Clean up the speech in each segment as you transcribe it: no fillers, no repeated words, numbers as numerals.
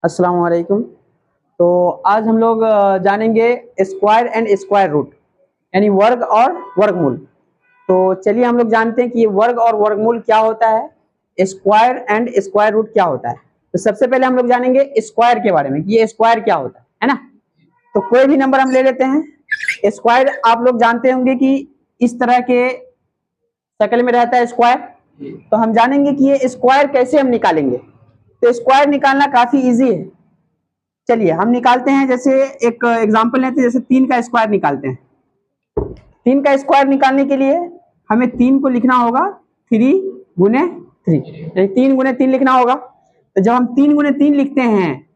अस्सलाम वालेकुम। तो आज हम लोग जानेंगे स्क्वायर एंड स्क्वायर रूट, यानी वर्ग और वर्गमूल। तो चलिए हम लोग जानते हैं कि ये वर्ग और वर्गमूल क्या होता है, स्क्वायर एंड स्क्वायर रूट क्या होता है। तो सबसे पहले हम लोग जानेंगे स्क्वायर के बारे में कि ये स्क्वायर क्या होता है ना। तो कोई भी नंबर हम ले लेते हैं। स्क्वायर आप लोग जानते होंगे कि इस तरह के शक्ल में रहता है स्क्वायर। तो हम जानेंगे कि ये स्क्वायर कैसे हम निकालेंगे। तो स्क्वायर निकालना काफी इजी है। चलिए हम निकालते हैं, जैसे एक एग्जांपल लेते हैं, जैसे 3 का स्क्वायर निकालते हैं। 3 का स्क्वायर निकालने के लिए हमें 3 को लिखना होगा 3 गुने 3, यानी 3 गुने 3 लिखना होगा। तो जब हम 3 गुने 3 लिखते हैं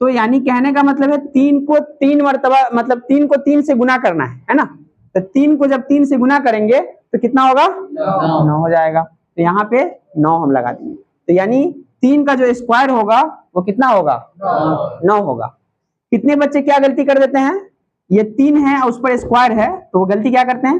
तो यानी कहने का मतलब है 3 को 3 मर्तबा, मतलब 3 को 3 से गुना करना है ना। तो 3 को जब 3 से गुना करेंगे तो कितना होगा, 9 हो जाएगा। तो यहाँ पे 9 हम लगा देंगे। तो यानी 3 का जो स्क्वायर होगा वो कितना होगा, 9 होगा। कितने बच्चे क्या गलती कर देते हैं, ये 3 है और उस पर स्क्वायर है तो वो गलती क्या करते हैं,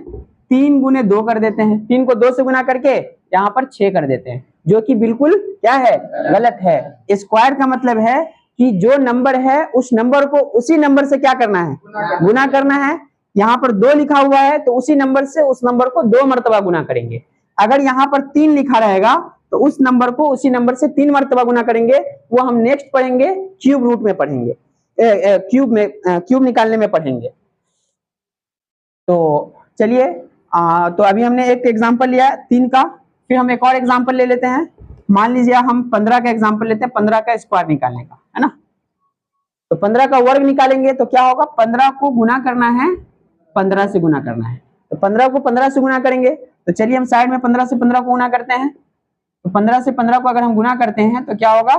3 गुने 2 कर देते हैं। 3 को 2 से गुना करके यहाँ पर 6 कर देते हैं, जो कि बिल्कुल क्या है, गलत है। स्क्वायर का मतलब है कि जो नंबर है उस नंबर को उसी नंबर से क्या करना है, गुना करना है। यहाँ पर 2 लिखा हुआ है तो उसी नंबर से उस नंबर को 2 मरतबा गुना करेंगे। अगर यहाँ पर 3 लिखा रहेगा तो उस नंबर को उसी नंबर से 3 मरतबा गुना करेंगे। वो हम नेक्स्ट पढ़ेंगे, क्यूब रूट में पढ़ेंगे, क्यूब निकालने में पढ़ेंगे। तो चलिए तो अभी हमने एक एग्जांपल लिया 3 का, फिर हम एक और एग्जांपल ले लेते हैं। मान लीजिए हम 15 का एग्जांपल लेते हैं, 15 का स्क्वायर निकालने का, है ना। तो 15 का वर्ग निकालेंगे तो क्या होगा, 15 को गुना करना है 15 से गुना करना है। तो 15 को 15 से गुना करेंगे। तो चलिए हम साइड में 15 से 15 को गुना करते हैं। तो 15 से 15 को अगर हम गुना करते हैं तो क्या होगा,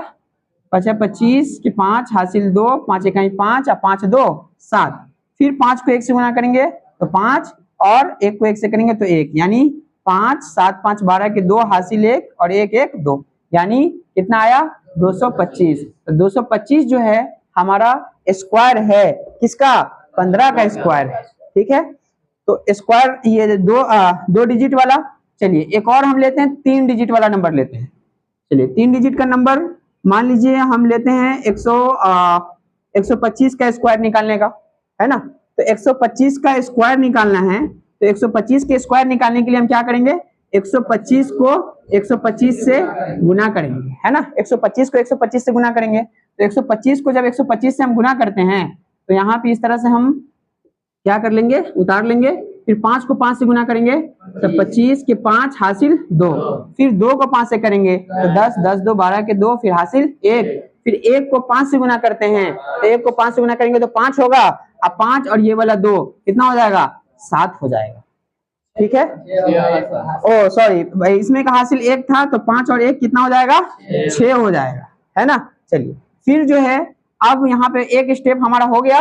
25 के 5 हासिल 2, 5 इकाई 5 और 5 2 7। फिर 5 को 1 से गुना करेंगे तो 5 और 1 को 1 से करेंगे तो 1, यानी 5 7 5 12 के 2 हासिल 1 और 1 1 2, यानी कितना आया, 225। तो 225 जो है हमारा स्क्वायर है, किसका, 15 का स्क्वायर है। ठीक है, तो स्क्वायर ये दो डिजिट वाला। चलिए एक और हम लेते हैं, 3 डिजिट वाला नंबर लेते हैं। चलिए 3 डिजिट का नंबर मान लीजिए हम लेते हैं 125 का स्क्वायर निकालने का, है ना। तो 125 का स्क्वायर निकालना है। तो 125 के स्क्वायर निकालने के लिए हम क्या करेंगे, 125 को 125 से गुना करेंगे, है ना। 125 को 125 से गुना करेंगे। तो 125 को जब 125 से हम गुना करते हैं तो यहाँ पे इस तरह से हम क्या कर लेंगे, उतार लेंगे। फिर 5 को 5 से गुना करेंगे तो 25 के 5 हासिल 2। फिर 2 को 5 से करेंगे तो 10 10 2 12 के 2, फिर हासिल 1। फिर 1 को 5 से गुना करते हैं तो 1 को 5 से गुना करेंगे तो 5 होगा। अब 5 और ये वाला 2 कितना हो जाएगा, 7 हो जाएगा। ठीक है, ओ सॉरी, इसमें का हासिल 1 था तो 5 और 1 कितना हो जाएगा, 6 हो जाएगा, है ना। चलिए फिर जो है अब यहाँ पे एक स्टेप हमारा हो गया।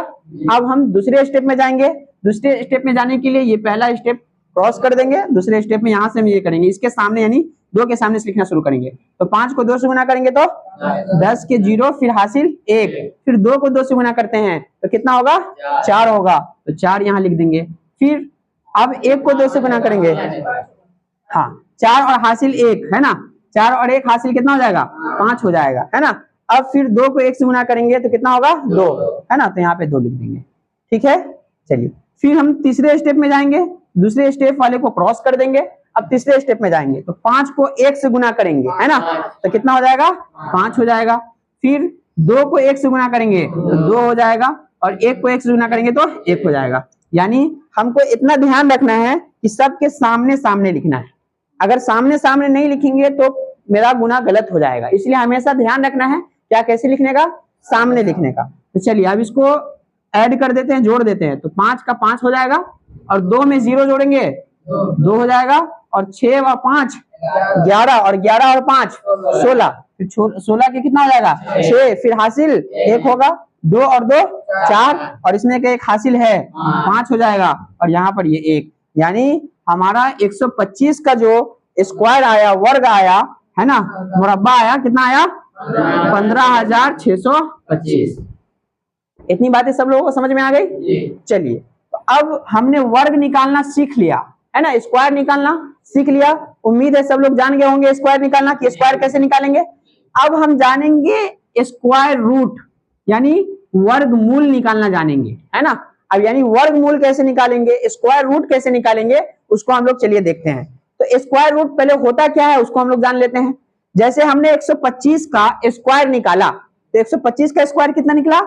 अब हम दूसरे स्टेप में जाएंगे। दूसरे स्टेप में जाने के लिए ये पहला स्टेप क्रॉस कर देंगे। दूसरे स्टेप में यहाँ से हम ये करेंगे, इसके सामने यानी 2 के सामने से लिखना शुरू करेंगे। तो 5 को 2 से गुना करेंगे तो 10 के 0, फिर हासिल 1। फिर 2 को 2 से गुना करते हैं तो कितना होगा, 4 होगा। तो 4 यहाँ लिख देंगे। फिर अब 1 को 2 से गुना करेंगे, हाँ 4 और हासिल 1, है ना। 4 और 1 हासिल कितना हो जाएगा, 5 हो जाएगा, है ना। अब फिर 2 को 1 से गुना करेंगे तो कितना होगा, 2, है ना। तो यहाँ पे 2 लिख देंगे। ठीक है, चलिए फिर हम तीसरे स्टेप में जाएंगे। दूसरे स्टेप वाले को क्रॉस कर देंगे। अब तीसरे स्टेप में जाएंगे तो 5 को 1 से गुना करेंगे, है ना। तो कितना हो जाएगा, 5 हो जाएगा। फिर 2 को 1 से गुना करेंगे तो 2 हो जाएगा और 1 को 1 से गुना करेंगे तो 1 हो जाएगा। यानी हमको इतना ध्यान रखना है कि सबके सामने सामने लिखना है। अगर सामने सामने नहीं लिखेंगे तो मेरा गुना गलत हो जाएगा। इसलिए हमेशा ध्यान रखना है क्या, कैसे लिखने का, सामने लिखने का। तो चलिए अब इसको ऐड कर देते हैं, जोड़ देते हैं। तो 5 का 5 हो जाएगा और 2 में 0 जोड़ेंगे 2 हो जाएगा। और 6 और 5 11, और 11 और 5 16। फिर 16 के कितना हो जाएगा, 6। फिर हासिल 1 होगा, 2 और 2 4, और इसमें का 1 हासिल है 5 हो जाएगा। और यहाँ पर ये 1, यानी हमारा 125 का जो स्क्वायर आया, वर्ग आया, है ना, मुरब्बा आया, कितना आया, 15,625। इतनी बातें सब लोगों को समझ में आ गई। चलिए तो अब हमने वर्ग निकालना सीख लिया, है ना, स्क्वायर निकालना सीख लिया। उम्मीद है सब लोग जान गए होंगे स्क्वायर निकालना कि स्क्वायर कैसे निकालेंगे। अब हम जानेंगे स्क्वायर रूट यानी वर्गमूल निकालना जानेंगे, है ना। अब यानी वर्गमूल कैसे निकालेंगे, स्क्वायर रूट कैसे निकालेंगे, उसको हम लोग चलिए देखते हैं। तो स्क्वायर रूट पहले होता क्या है उसको हम लोग जान लेते हैं। जैसे हमने 125 का स्क्वायर निकाला तो 125 का स्क्वायर कितना निकला,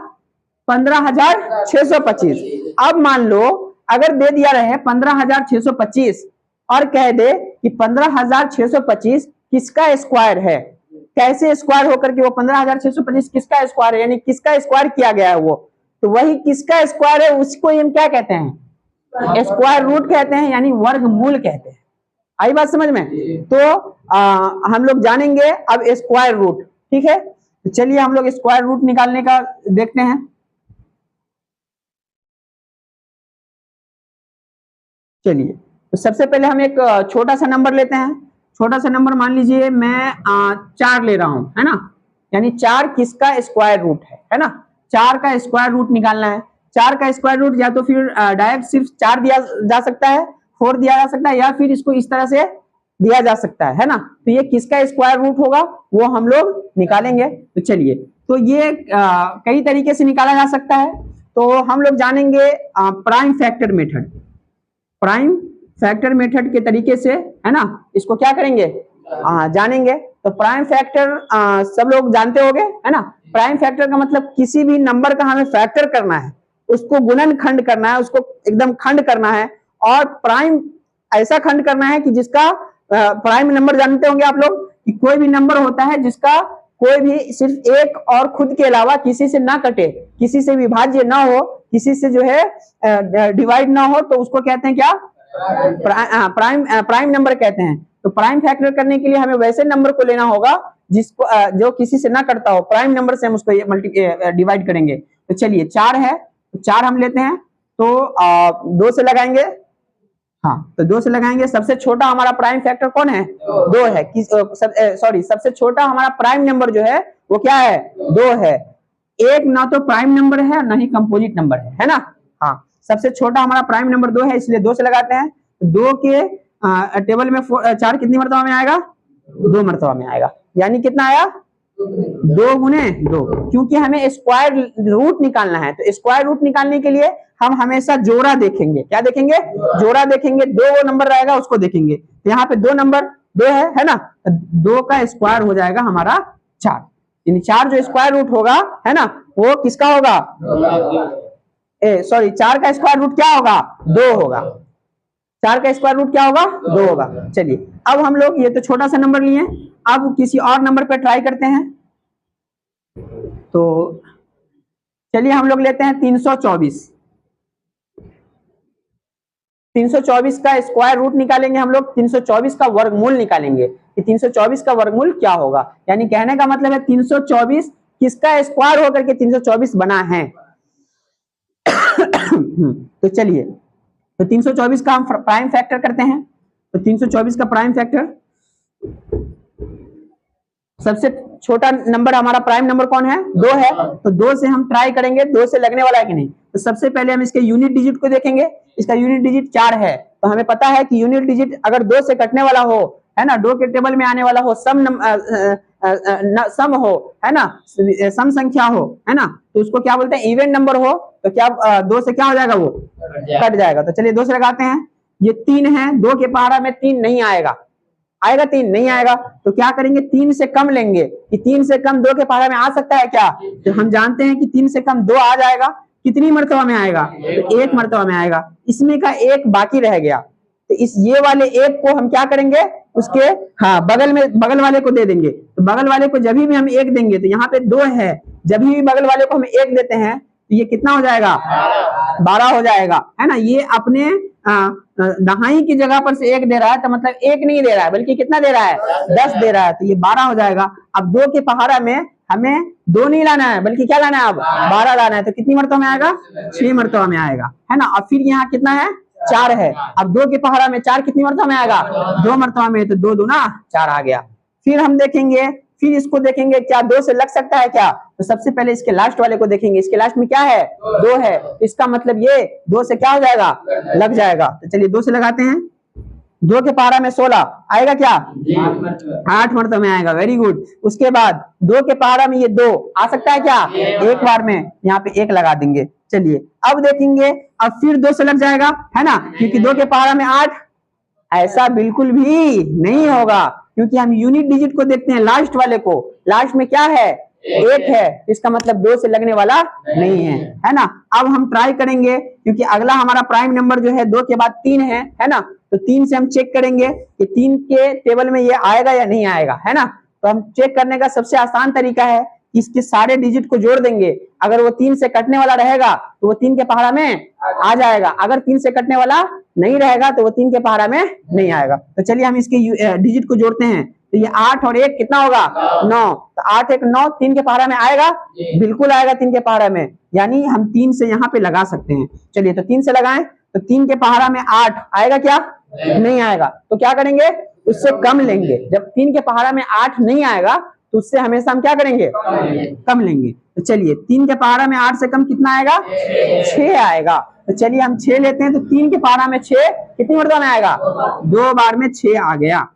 15,625। अब मान लो अगर दे दिया रहे 15,625 और कह दे कि 15,625 किसका स्क्वायर है, कैसे स्क्वायर होकर के वो 15,625 किसका स्क्वायर है, यानी किसका स्क्वायर किया गया है वो, तो वही किसका स्क्वायर है उसको हम क्या कहते हैं, स्क्वायर रूट कहते हैं, यानी वर्गमूल कहते हैं। आई बात समझ में। तो हम लोग जानेंगे अब स्क्वायर रूट, ठीक है। तो चलिए हम लोग स्क्वायर रूट निकालने का देखते हैं। चलिए तो सबसे पहले हम एक छोटा सा नंबर लेते हैं। छोटा सा नंबर मान लीजिए मैं 4 ले रहा हूं, है ना, यानी 4 किसका स्क्वायर रूट है ना। 4 का स्क्वायर रूट निकालना है। 4 का स्क्वायर रूट या तो फिर डायरेक्ट सिर्फ 4 दिया जा सकता है, 4 दिया जा सकता है, या फिर इसको इस तरह से दिया जा सकता है ना। तो ये किसका स्क्वायर रूट होगा वो हम लोग निकालेंगे। तो चलिए, तो ये कई तरीके से निकाला जा सकता है। तो हम लोग जानेंगे prime factor method. Prime factor method के तरीके से, है ना, इसको क्या करेंगे जानेंगे। तो प्राइम फैक्टर सब लोग जानते होंगे, है ना। प्राइम फैक्टर का मतलब किसी भी नंबर का हमें फैक्टर करना है, उसको गुणन खंड करना है, उसको एकदम खंड करना है, और प्राइम ऐसा खंड करना है कि जिसका प्राइम नंबर जानते होंगे आप लोग कि कोई भी नंबर होता है जिसका कोई भी सिर्फ एक और खुद के अलावा किसी से ना कटे, किसी से विभाज्य ना हो, किसी से जो है डिवाइड ना हो, तो उसको कहते हैं क्या, प्राइम नंबर कहते हैं। तो प्राइम फैक्टर करने के लिए हमें वैसे नंबर को लेना होगा जिसको जो किसी से ना कटता हो, प्राइम नंबर से हम उसको डिवाइड करेंगे। तो चलिए 4 है, तो 4 हम लेते हैं, तो 2 से लगाएंगे, हाँ तो 2 से लगाएंगे। सबसे छोटा हमारा प्राइम फैक्टर कौन है, 2 है। सॉरी, सबसे छोटा हमारा प्राइम नंबर जो है वो क्या है, 2 है। एक ना तो प्राइम नंबर है ना ही कंपोजिट नंबर है ना। हाँ, सबसे छोटा हमारा प्राइम नंबर 2 है, इसलिए 2 से लगाते हैं। 2 के टेबल में 4 कितनी मरतबा में आएगा, 2 मरतबा में आएगा, यानी कितना आया, 2 गुने 2, क्योंकि हमें स्क्वायर रूट निकालना है। तो स्क्वायर रूट निकालने के लिए हम हमेशा जोड़ा देखेंगे। क्या देखेंगे, जोड़ा देखेंगे। 2 वो नंबर रहेगा उसको देखेंगे। तो यहाँ पे 2 नंबर 2 है ना, 2 का स्क्वायर हो जाएगा हमारा 4, यानी 4 जो स्क्वायर रूट होगा, है ना, वो किसका होगा, सॉरी 4 का स्क्वायर रूट क्या होगा, 2 होगा। 4 का स्क्वायर रूट क्या होगा, 2 होगा। चलिए अब हम लोग ये तो छोटा सा नंबर लिए, अब किसी और नंबर पे ट्राई करते हैं। तो चलिए हम लोग लेते हैं 324। 324 का स्क्वायर रूट निकालेंगे हम लोग, 324 का वर्गमूल निकालेंगे कि 324 का वर्गमूल क्या होगा। यानी कहने का मतलब है 324 किसका स्क्वायर होकर के 324 बना है। तो चलिए, तो 324 का हम प्राइम फैक्टर करते हैं। तो 324 का प्राइम फैक्टर, सबसे छोटा नंबर हमारा प्राइम नंबर कौन है, 2 है। तो 2 से हम ट्राई करेंगे, 2 से लगने वाला है कि नहीं। तो सबसे पहले हम इसके यूनिट डिजिट को देखेंगे। इसका यूनिट डिजिट 4 है, तो हमें पता है कि यूनिट डिजिट अगर 2 से कटने वाला हो, है ना, 2 के टेबल में आने वाला हो, सम हो, है ना, सम संख्या हो, है ना, तो उसको क्या बोलते हैं, इवन नंबर हो। तो क्या 2 से क्या हो जाएगा, वो कट जाएगा। तो चलिए 2 से लगाते हैं। ये 3 है, 2 के पहाड़ा में 3 नहीं आएगा, आएगा 3 नहीं आएगा। तो क्या करेंगे, 3 से कम लेंगे कि 3 से कम 2 के पहाड़ा में आ सकता है क्या। तो हम जानते हैं कि 3 से कम 2 आ जाएगा। कितनी मर्तबा में आएगा, तो 1 मर्तबा में आएगा। इसमें का 1 बाकी रह गया, तो इस ये वाले 1 को हम क्या करेंगे, उसके हाँ बगल वाले को दे देंगे। तो बगल वाले को जब भी हम 1 देंगे, तो यहाँ पे 2 है, जब भी बगल वाले को हम 1 देते हैं तो ये कितना हो जाएगा, 12 हो जाएगा, है ना। ये अपने दहाई की जगह पर से 1 दे रहा है, तो मतलब 1 नहीं दे रहा है, बल्कि कितना दे रहा है, 10 दे रहा है, तो ये 12 हो जाएगा। अब 2 के पहाड़ा में हमें 2 नहीं लाना है, बल्कि क्या लाना है, अब 12 लाना है। तो कितनी मरतबा में आएगा, 6 मरतबा में आएगा, है ना। और फिर यहाँ कितना है, 4 है। अब 2 के पहाड़ा में 4 कितनी मरतबा में आएगा, 2 मरतबा में, तो 2 दूना 4 आ गया। फिर हम देखेंगे, फिर इसको देखेंगे क्या 2 से लग सकता है क्या। तो सबसे पहले इसके लास्ट वाले को देखेंगे। इसके लास्ट में क्या है, 2 है, इसका मतलब ये 2 से क्या हो जाएगा, लग जाएगा। तो चलिए 2 से लगाते हैं। 2 के पहाड़ा में 16 आएगा क्या? 8 मरतबा में आएगा। Very good. उसके बाद 2 के पहाड़ा में ये 2 आ सकता है क्या? एक बार में, यहाँ पे 1 लगा देंगे। चलिए अब देखेंगे, अब फिर 2 से लग जाएगा, है ना, क्योंकि 2 के पहाड़ा में 8। ऐसा बिल्कुल भी नहीं होगा, क्योंकि हम यूनिट डिजिट को देखते हैं, लास्ट वाले को। लास्ट में क्या है? 1 है, इसका मतलब 2 से लगने वाला नहीं है ना। अब हम ट्राई करेंगे, क्योंकि अगला हमारा प्राइम नंबर जो है 2 के बाद 3 है ना, तो 3 से हम चेक करेंगे कि 3 के टेबल में ये आएगा या नहीं आएगा, है ना। तो हम चेक करने का सबसे आसान तरीका है, इसके सारे डिजिट को जोड़ देंगे। अगर वो 3 से कटने वाला रहेगा तो वो 3 के पहाड़ा में आ जाएगा, अगर 3 से कटने वाला नहीं रहेगा तो वो 3 के पहाड़ा में नहीं आएगा। तो चलिए हम इसके डिजिट को जोड़ते हैं। तो ये 8 और 1 कितना होगा? 9। तो 8 1 9, 3 के पहाड़ा में आएगा? बिल्कुल आएगा 3 के पहाड़ा में, यानी हम 3 से यहाँ पे लगा सकते हैं। चलिए तो 3 से लगाएं, तो 3 के पहाड़ा में 8 आएगा क्या? नहीं आएगा। तो क्या करेंगे? उससे कम लेंगे। जब 3 के पहाड़ा में 8 नहीं आएगा तो उससे हमेशा हम क्या करेंगे? कम लेंगे। तो चलिए 3 के पहाड़ा में 8 से कम कितना आएगा? 6 आएगा। तो चलिए हम 6 लेते हैं। तो 3 के पहाड़ा में 6 कितनी मरतबा में आएगा? 2 बार में 6 आ गया।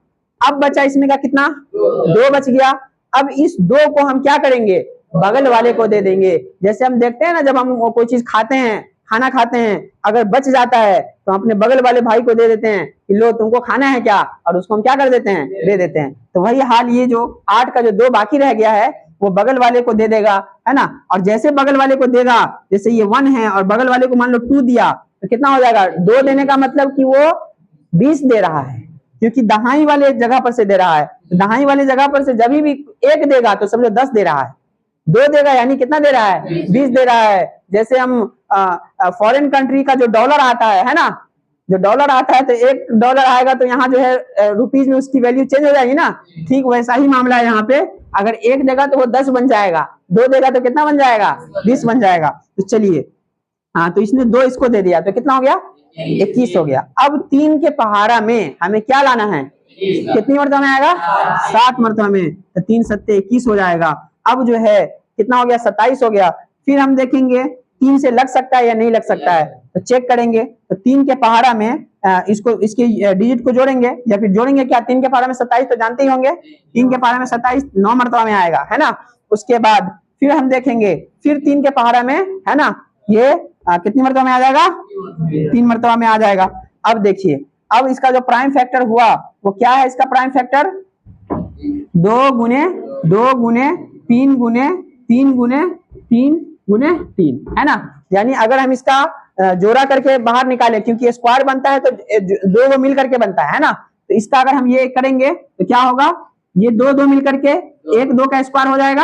अब बचा इसमें का कितना? 2 बच गया। अब इस 2 को हम क्या करेंगे? बगल वाले को दे देंगे। जैसे हम देखते हैं ना, जब हम कोई चीज खाते हैं, खाना खाते हैं, अगर बच जाता है तो हम अपने बगल वाले भाई को दे देते हैं कि लो तुमको खाना है क्या, और उसको हम क्या कर देते हैं? दे देते हैं। तो वही हाल ये जो 8 का जो 2 बाकी रह गया है वो बगल वाले को दे देगा, है ना। और जैसे बगल वाले को देगा, जैसे ये 1 है और बगल वाले को मान लो 2 दिया, तो कितना हो जाएगा? 2 देने का मतलब कि वो 20 दे रहा है, क्योंकि दहाई वाले जगह पर से दे रहा है। तो दहाई वाले जगह पर से जब भी 1 देगा तो समझो 10 दे रहा है। 2 देगा यानी कितना दे रहा है? 20 दे रहा है। जैसे हम फॉरेन कंट्री का जो डॉलर आता है ना, जो डॉलर आता है तो $1 आएगा तो यहाँ जो है रुपीज में उसकी वैल्यू चेंज हो जाएगी ना। ठीक वैसा ही मामला है यहाँ पे। अगर 1 देगा तो वो 10 बन जाएगा, 2 देगा तो कितना बन जाएगा? 20 बन जाएगा। तो चलिए, हाँ, तो इसने 2 इसको दे दिया तो कितना हो गया? 21 हो गया। अब 3 के पहाड़ा में हमें क्या लाना है? कितनी मरतबा में आएगा? 7 मरतबा में। तो 3 सत्ते 21 हो जाएगा। अब जो है कितना हो गया? 27 हो गया। फिर हम देखेंगे 3 से लग सकता है या नहीं लग सकता है, तो चेक करेंगे। तो 3 के पहाड़ा में इसको इसके डिजिट को जोड़ेंगे, या फिर जोड़ेंगे क्या? 3 के पहाड़ा में 27 तो जानते ही होंगे, 3 के पहाड़ा में 27 9 मरतबा में आएगा, है ना। उसके बाद फिर हम देखेंगे, फिर 3 के पहाड़ा में, है ना, ये कितनी मरतबा में आ जाएगा? 3 मरतबा में आ जाएगा। अब देखिए, अब इसका जो प्राइम फैक्टर हुआ वो क्या है? इसका प्राइम फैक्टर 2 गुने 2 गुने 3 गुने 3 गुने 3 गुने 3, है ना। यानी अगर हम इसका जोड़ा करके बाहर निकाले, क्योंकि स्क्वायर बनता है तो 2 वो मिल करके बनता है ना। तो इसका अगर हम ये करेंगे तो क्या होगा? ये 2 2 मिल करके 1 2 का स्क्वायर हो जाएगा,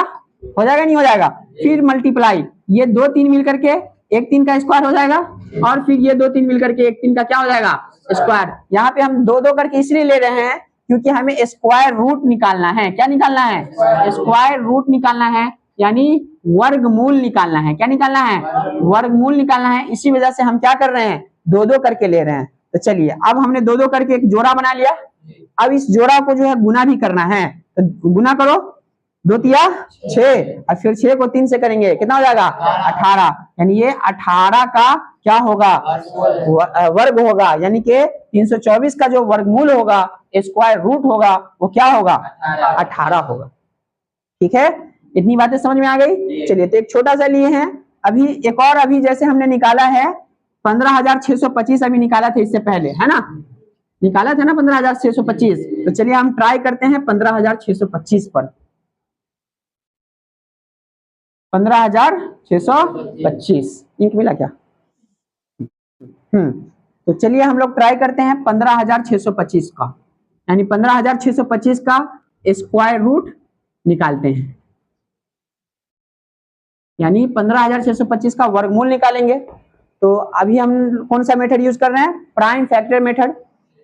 हो जाएगा नहीं हो जाएगा? फिर मल्टीप्लाई, ये 2 3 मिल करके 1 3 का स्क्वायर हो जाएगा, और फिर ये 2 3 मिल करके 1 3 का क्या हो जाएगा? स्क्वायर। यहाँ पे हम 2 2 करके इसलिए ले रहे हैं क्योंकि हमें स्क्वायर रूट निकालना है। क्या निकालना है? स्क्वायर रूट निकालना है, यानी वर्गमूल निकालना है। क्या निकालना है? वर्गमूल निकालना है। इसी वजह से हम क्या कर रहे हैं? 2 2 करके ले रहे हैं। तो चलिए, अब हमने 2 2 करके एक जोड़ा बना लिया। अब इस जोड़ा को जो है गुना भी करना है, तो गुना करो, 2 तिया 6, और फिर 6 को 3 से करेंगे, कितना हो जाएगा? 18। यानी ये 18 का क्या होगा? वर्ग होगा, यानी कि 324 का जो वर्गमूल होगा, स्क्वायर रूट होगा, वो क्या होगा? 18 होगा। ठीक है, इतनी बातें समझ में आ गई। चलिए, तो एक छोटा सा लिए हैं। अभी एक और, अभी जैसे हमने निकाला है 15,625, अभी निकाला था इससे पहले, है ना, निकाला था ना 15,625। तो चलिए हम ट्राई करते हैं 15,625 पर। 15,625 इंक मिला क्या? तो चलिए हम लोग ट्राई करते हैं 15,625 का, यानी 15,625 का स्क्वायर रूट निकालते हैं, यानी 15,625 का वर्गमूल निकालेंगे। तो अभी हम कौन सा मेथड यूज कर रहे हैं? Prime factor method.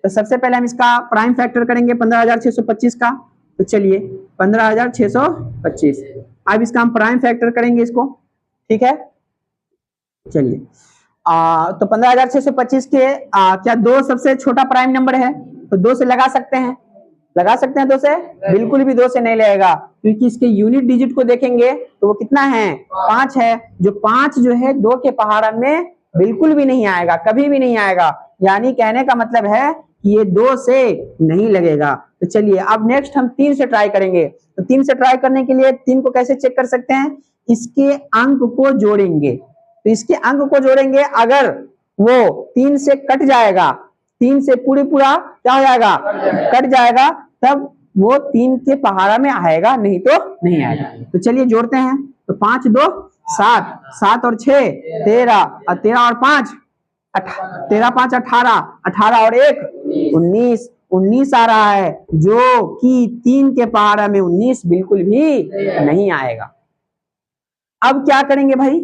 तो सबसे पहले हम इसका प्राइम फैक्टर करेंगे 15,625 का। तो चलिए 15,625, अब इसका हम प्राइम फैक्टर करेंगे इसको। ठीक है, चलिए तो 15,625 के क्या 2 सबसे छोटा प्राइम नंबर है? तो 2 से लगा सकते हैं, लगा सकते हैं 2 से? बिल्कुल भी 2 से नहीं लगेगा, क्योंकि इसके यूनिट डिजिट को देखेंगे तो वो कितना है? 5 है। जो 5 जो है 2 के पहाड़ा में बिल्कुल भी नहीं आएगा, कभी भी नहीं आएगा। यानी कहने का मतलब है कि ये 2 से नहीं लगेगा। तो चलिए अब नेक्स्ट हम 3 से ट्राई करेंगे। तो 3 से ट्राई करने के लिए 3 को कैसे चेक कर सकते हैं, इसके अंक को जोड़ेंगे। तो इसके अंक को जोड़ेंगे, अगर वो 3 से कट जाएगा, 3 से पूरा क्या हो जाएगा, कट जाएगा, तब वो 3 के पहाड़ा में आएगा, नहीं तो नहीं आएगा। तो चलिए जोड़ते हैं। तो 5 2 7, 7 और 6 13, और 13 और 5 13 5 18, 18 और 1 19, 19 आ रहा है, जो कि 3 के पहाड़ा में 19 बिल्कुल भी नहीं आएगा। अब क्या करेंगे भाई,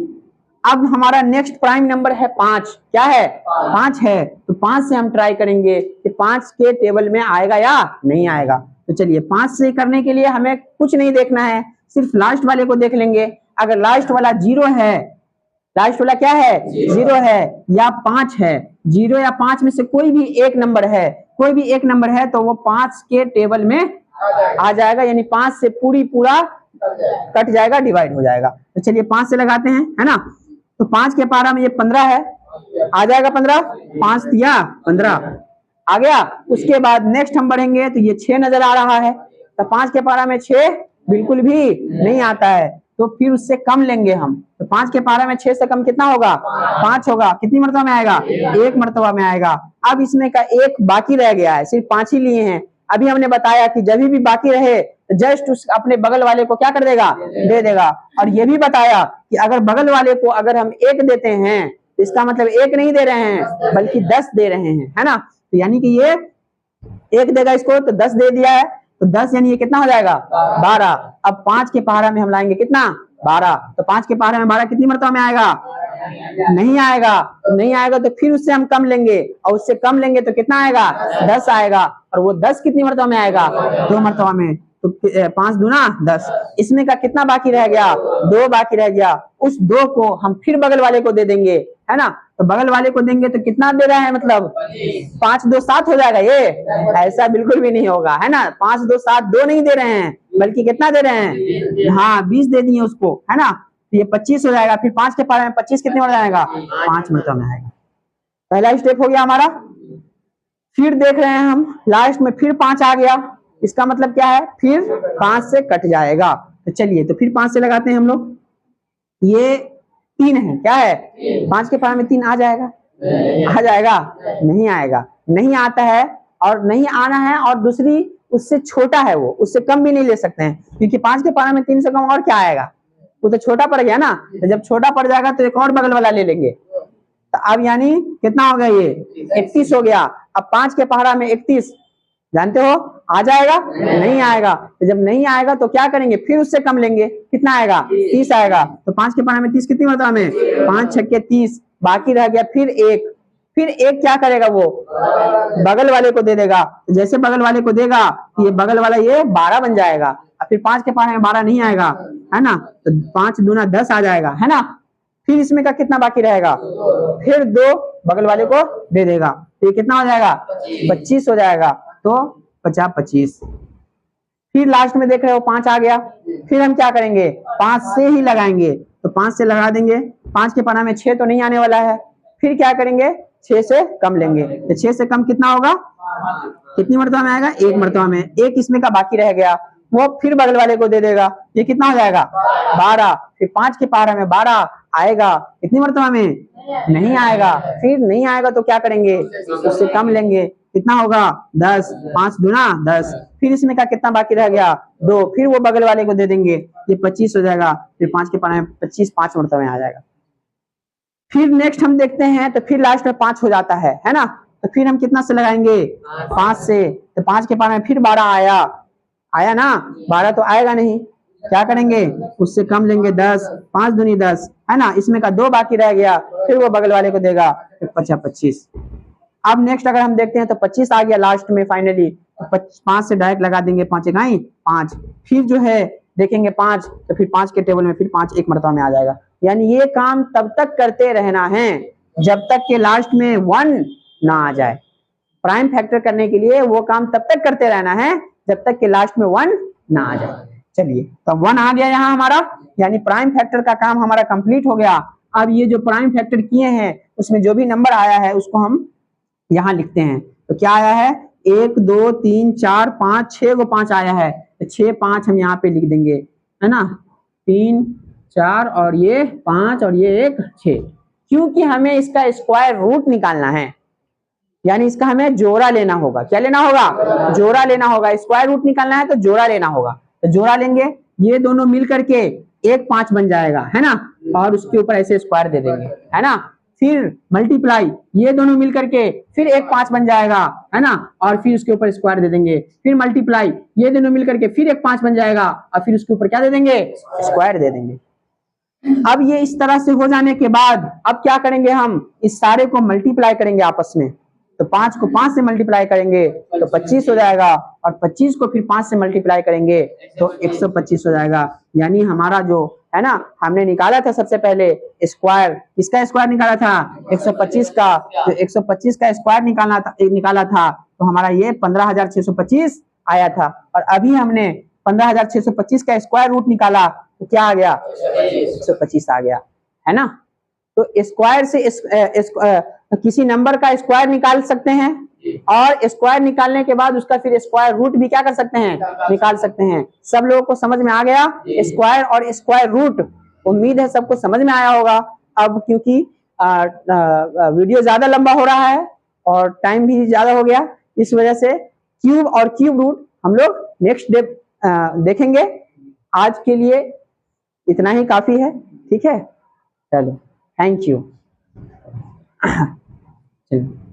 अब हमारा नेक्स्ट प्राइम नंबर है 5। क्या है, 5 है। तो 5 से हम ट्राई करेंगे कि 5 के टेबल में आएगा या नहीं आएगा। तो चलिए 5 से करने के लिए हमें कुछ नहीं देखना है, सिर्फ लास्ट वाले को देख लेंगे। अगर लास्ट वाला 0 है, लास्ट वाला क्या है, 0 है या 5 है, 0 या 5 में से कोई भी एक नंबर है, कोई भी एक नंबर है, तो वो 5 के टेबल में आ जाएगा, यानी 5 से पूरा कट जाएगा, डिवाइड हो जाएगा। तो चलिए 5 से लगाते हैं, है ना। तो 5 के पहाड़ा में ये 15 है, आ जाएगा 15, 5 दिया 15 आ गया। उसके बाद नेक्स्ट हम बढ़ेंगे तो ये 6 नजर आ रहा है। तो 5 के पहाड़ा में 6 बिल्कुल भी नहीं आता है, तो फिर उससे कम लेंगे हम। तो 5 के पहाड़ा में 6 से कम कितना होगा, 5 होगा। कितनी मर्तबा में आएगा, 1 मर्तबा में आएगा। अब इसमें का एक बाकी रह गया है, सिर्फ 5 ही लिए हैं। अभी हमने बताया कि जब भी बाकी रहे तो जस्ट उस अपने बगल वाले को क्या कर देगा, दे देगा। और ये भी बताया कि अगर बगल वाले को अगर हम 1 देते हैं तो इसका मतलब 1 नहीं दे रहे हैं बल्कि 10 दे रहे हैं, है ना। तो यानी कि ये 1 देगा इसको, तो 10 दे दिया है, तो 10 यानी ये कितना हो जाएगा, 12। अब 5 के पहाड़ा में हम लाएंगे कितना, 12। तो 5 के पहाड़े में 12 कितनी मर्तबा में आएगा, नहीं आएगा। तो नहीं आएगा तो फिर उससे हम कम लेंगे, और उससे कम लेंगे तो कितना आएगा, 10 आएगा। और वो 10 कितनी मर्तबा में आएगा, 2 मर्तबा में। तो 5 दूना 10, इसमें का कितना बाकी रह गया, 2 बाकी रह गया। उस 2 को हम फिर बगल वाले को दे देंगे, है ना। तो बगल वाले को देंगे तो कितना दे रहा है, मतलब 5 2 7 हो जाएगा। ये ऐसा बिल्कुल भी नहीं होगा, है ना। 5 2 7 2 नहीं दे रहे हैं, बल्कि कितना दे रहे हैं, हाँ 20 दे दिए उसको, है ना। तो ये 25 हो जाएगा। फिर 5 के पहाड़े में 25 कितने हो जाएगा, 5 मर्तबा में आएगा। पहला स्टेप हो गया हमारा। फिर देख रहे हैं हम लास्ट में फिर 5 आ गया, इसका मतलब क्या है, फिर 5 से कट जाएगा। तो चलिए तो फिर 5 से लगाते हैं हम लोग। ये 3 है, क्या है, 5 के पहाड़े में 3 आ जाएगा, आ जाएगा, नहीं आएगा, नहीं आता है। और नहीं आना है, और दूसरी उससे छोटा है, वो उससे कम भी नहीं ले सकते हैं, क्योंकि 5 के पहाड़े में 3 से कम और क्या आएगा, वो तो छोटा पड़ गया ना। तो जब छोटा पड़ जाएगा तो एक और बगल वाला ले लेंगे। तो अब यानी कितना हो गया, ये 31 हो गया। अब 5 के पहाड़ा में 31 जानते हो आ जाएगा, नहीं आएगा। तो जब नहीं आएगा तो क्या करेंगे, फिर उससे कम लेंगे, कितना आएगा, 30 आएगा। तो 5 के पहाड़े में 30 कितनी मर्तबा में, 5 छक्के 30, बाकी रह गया फिर 1। फिर 1 क्या करेगा, वो बगल वाले को दे देगा। जैसे बगल वाले को देगा ये बगल वाला ये 12 बन जाएगा। और फिर 5 के पहाड़े में 12 नहीं आएगा, है ना। तो 5 दूना 10 आ जाएगा, है ना। फिर इसमें का कितना बाकी रहेगा, फिर 2 बगल वाले को दे देगा, तो ये कितना हो जाएगा, 25 हो जाएगा। तो 50 25। फिर लास्ट में देख रहे हो 5 आ गया। फिर हम क्या करेंगे, 5 से ही लगाएंगे। तो 5 से लगा देंगे। 5 के पहाड़ा में 6 तो नहीं आने वाला है, फिर क्या करेंगे, 6 से कम लेंगे। तो 6 से कम कितना होगा, कितनी मर्तबा में आएगा, 1 मर्तबा में। 1 इसमें का बाकी रह गया, वो फिर बगल वाले को दे देगा, ये कितना हो जाएगा, 12। फिर 5 के पहाड़ा में 12 आएगा, कितनी मर्तबा में, नहीं आएगा। फिर नहीं आएगा तो क्या करेंगे, उससे कम लेंगे, कितना होगा, 10। 5 दूना 10। फिर इसमें का कितना बाकी रह गया, 2। फिर वो बगल वाले को दे देंगे, ये 25 हो जाएगा। फिर 5 के पहाड़े में 25 5 मर्तबा में आ जाएगा। फिर नेक्स्ट हम देखते हैं, तो फिर लास्ट में 5 हो जाता है ना। तो फिर हम कितना से लगाएंगे, 5 से। तो 5 के पहाड़े में फिर 12 आया ना, 12 तो आएगा नहीं, क्या करेंगे, उससे कम लेंगे, 10। 5 दूनी 10, है ना। इसमें का 2 बाकी रह गया, फिर वो बगल वाले को देगा, 50 25। अब नेक्स्ट अगर हम देखते हैं तो 25 आ गया लास्ट में फाइनली। तो 5 से डायरेक्ट लगा देंगे, 5 1 5। फिर जो है देखेंगे 5, तो फिर 5 के टेबल में फिर 5 1 मर्तबा में आ जाएगा। यानी ये काम तब तक करते रहना है जब तक के लास्ट में 1 ना आ जाए। प्राइम फैक्टर करने के लिए वो काम तब तक करते रहना है जब तक के लास्ट में 1 ना आ जाए। चलिए तो 1 आ गया यहाँ हमारा, यानी प्राइम फैक्टर का काम हमारा कंप्लीट हो गया। अब ये जो प्राइम फैक्टर किए हैं उसमें जो भी नंबर आया है उसको हम यहाँ लिखते हैं। तो क्या आया है, 1 2 3 4 5 6 को 5 आया है, तो 6 5 हम यहाँ पे लिख देंगे, है ना, 3 4 और ये 5 और ये एक 6, क्योंकि हमें इसका स्क्वायर रूट निकालना है, यानी इसका हमें जोड़ा लेना होगा। क्या लेना होगा, जोड़ा लेना होगा। स्क्वायर रूट निकालना है तो जोड़ा लेना होगा, तो जोड़ा लेंगे, ये दोनों मिल करके एक 5 बन जाएगा, है ना, और उसके ऊपर ऐसे स्क्वायर दे देंगे, है ना, फिर मल्टीप्लाई, ये दोनों मिल करके फिर एक 5 बन जाएगा, है ना, और फिर उसके ऊपर स्क्वायर दे देंगे, फिर मल्टीप्लाई, ये दोनों मिल करके फिर एक 5 बन जाएगा, और फिर उसके ऊपर क्या दे देंगे, स्क्वायर दे देंगे। अब ये इस तरह से हो जाने के बाद अब क्या करेंगे, हम इस सारे को मल्टीप्लाई करेंगे आपस में। तो 5 को 5 से मल्टीप्लाई करेंगे तो 25 हो जाएगा, और 25 को फिर 5 से मल्टीप्लाई करेंगे तो 125 हो जाएगा। यानी हमारा जो है ना, हमने निकाला था सबसे पहले स्क्वायर, किसका स्क्वायर निकाला था, 125 का, तो 125 का स्क्वायर निकाला था तो हमारा ये 15,625 आया था। और अभी हमने 15,625 का स्क्वायर रूट निकाला तो क्या आ गया, 125 आ गया, है ना। तो स्क्वायर से किसी नंबर का स्क्वायर निकाल सकते हैं, और स्क्वायर निकालने के बाद उसका फिर स्क्वायर रूट भी क्या कर सकते हैं, निकाल सकते हैं। सब लोगों को समझ में आ गया स्क्वायर और स्क्वायर रूट, उम्मीद है सबको समझ में आया होगा। अब क्योंकि वीडियो ज्यादा लंबा हो रहा है और टाइम भी ज्यादा हो गया, इस वजह से क्यूब और क्यूब रूट हम लोग नेक्स्ट डे देखेंगे। आज के लिए इतना ही काफी है, ठीक है, चलो, थैंक यू। चलो।